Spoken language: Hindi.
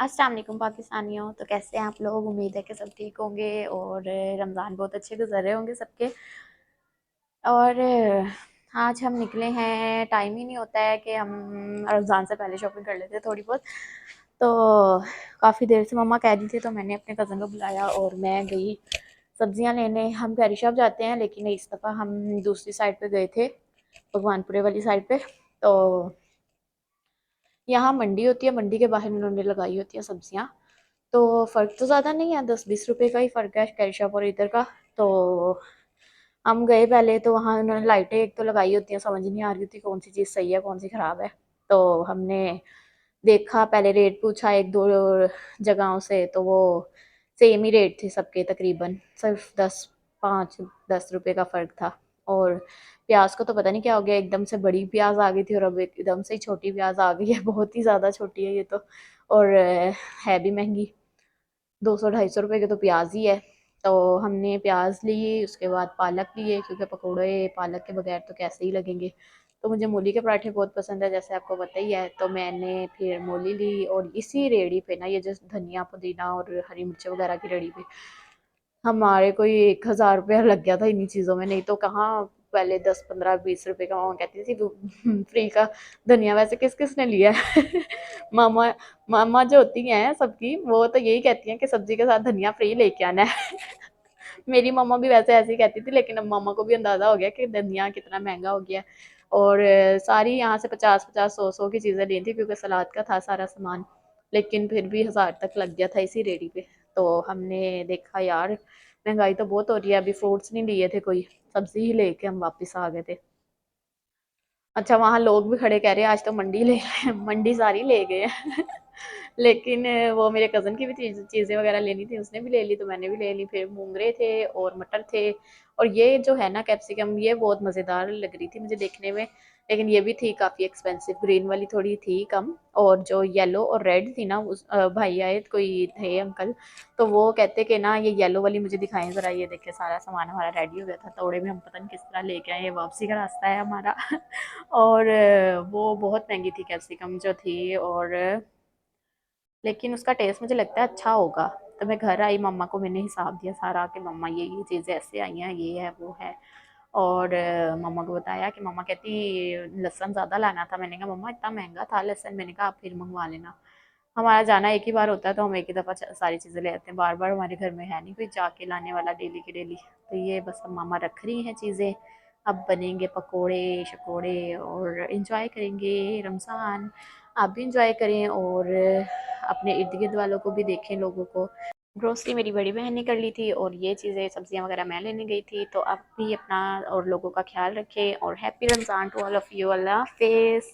अस्सलाम वालेकुम पाकिस्तानियों। तो कैसे हैं आप लोग? उम्मीद है कि सब ठीक होंगे और रमज़ान बहुत अच्छे गुजर रहे होंगे सबके। और आज हम निकले हैं, टाइम ही नहीं होता है कि हम रमज़ान से पहले शॉपिंग कर लेते हैं थोड़ी बहुत। तो काफ़ी देर से मम्मा कह रही थी तो मैंने अपने कज़न को बुलाया और मैं गई सब्जियां लेने। हम कैरी शॉप जाते हैं लेकिन इस दफ़ा हम दूसरी साइड पे गए थे, भगवानपुरे वाली साइड पे। तो यहाँ मंडी होती है, मंडी के बाहर उन्होंने लगाई होती है सब्जियाँ। तो फ़र्क तो ज़्यादा नहीं है, 10-20 रुपए का ही फ़र्क है कैरी शॉप और इधर का। तो हम गए पहले, तो वहाँ उन्होंने लाइटें एक तो लगाई होती हैं, समझ नहीं आ रही थी कौन सी चीज़ सही है कौन सी ख़राब है। तो हमने देखा, पहले रेट पूछा एक दो जगहों से, तो वो सेम ही रेट थे सबके तकरीबन, सिर्फ 5-10 रुपए का फ़र्क था। और प्याज को तो पता नहीं क्या हो गया, एकदम से बड़ी प्याज आ गई थी और अब एकदम से ही छोटी प्याज आ गई है। बहुत ही ज़्यादा छोटी है ये तो। और है भी महंगी, 200-250 रुपए के तो प्याज ही है। तो हमने प्याज ली, उसके बाद पालक लिए, क्योंकि पकौड़े पालक के बगैर तो कैसे ही लगेंगे। तो मुझे मूली के पराठे बहुत पसंद है, जैसे आपको पता ही है। तो मैंने फिर मूली ली और इसी रेड़ी पे ना, ये जो धनिया पुदीना और हरी मिर्च वगैरह की रेड़ी पे हमारे कोई 1,000 रुपया लग गया था इन्हीं चीज़ों में। नहीं तो कहाँ, पहले 10-15-20 रुपए का मामा कहती थी फ्री का धनिया वैसे किस किस ने लिया है। मामा मामा जो होती हैं सबकी, वो तो यही कहती हैं कि सब्जी के साथ धनिया फ्री लेके आना है। मेरी मम्मा भी वैसे ऐसे ही कहती थी, लेकिन अब मामा को भी अंदाजा हो गया कि धनिया कितना महंगा हो गया। और सारी यहाँ से 50-50 100-100 की चीज़ें ली थी, क्योंकि सलाद का था सारा सामान। लेकिन फिर भी 1,000 तक लग गया था इसी रेडी पे। तो हमने देखा यार, महंगाई तो बहुत हो रही है, अभी फ्रूट्स नहीं लिए थे कोई, सब्जी ही लेके हम वापस आ गए थे। अच्छा, वहाँ लोग भी खड़े कह रहे हैं आज तो मंडी ले गए, मंडी सारी ले गए हैं। लेकिन वो मेरे कज़न की भी चीज़ें वगैरह लेनी थी, उसने भी ले ली तो मैंने भी ले ली। फिर मूंगरे थे और मटर थे। और ये जो है ना कैप्सिकम, ये बहुत मज़ेदार लग रही थी मुझे देखने में, लेकिन ये भी थी काफ़ी एक्सपेंसिव। ग्रीन वाली थोड़ी थी कम, और जो येलो और रेड थी ना, उस भाई आए कोई थे अंकल, तो वो कहते कि ना ये येलो वाली मुझे दिखाएं ज़रा। ये देखे सारा सामान हमारा रेडी हो गया था, तोड़े में हम पता नहीं किस तरह लेके आए, ये वापसी का रास्ता है हमारा। और वो बहुत महंगी थी कैप्सिकम जो थी। और लेकिन उसका टेस्ट मुझे लगता है अच्छा होगा। तो मैं घर आई, मम्मा को मैंने हिसाब दिया सारा कि मम्मा ये चीज़ें ऐसे आई हैं, ये है वो है। और मम्मा को बताया कि मम्मा कहती लहसुन ज़्यादा लाना था। मैंने कहा मम्मा इतना महंगा था लहसुन, मैंने कहा आप फिर मंगवा लेना। हमारा जाना एक ही बार होता है, तो हम एक ही दफ़ा सारी चीज़ें ले आते हैं, बार बार हमारे घर में है नहीं कोई जाके लाने वाला डेली की डेली। तो ये बस अब मामा रख रही हैं चीज़ें, अब बनेंगे पकोड़े शकोड़े और इंजॉय करेंगे रमज़ान। आप भी इंजॉय करें और अपने इर्द गिर्द वालों को भी देखें, लोगों को। ग्रोसरी मेरी बड़ी बहन ने कर ली थी और ये चीज़ें सब्जियां वगैरह मैं लेने गई थी। तो आप भी अपना और लोगों का ख्याल रखें और happy Ramzan to all of you. Allah हाफ़िज़।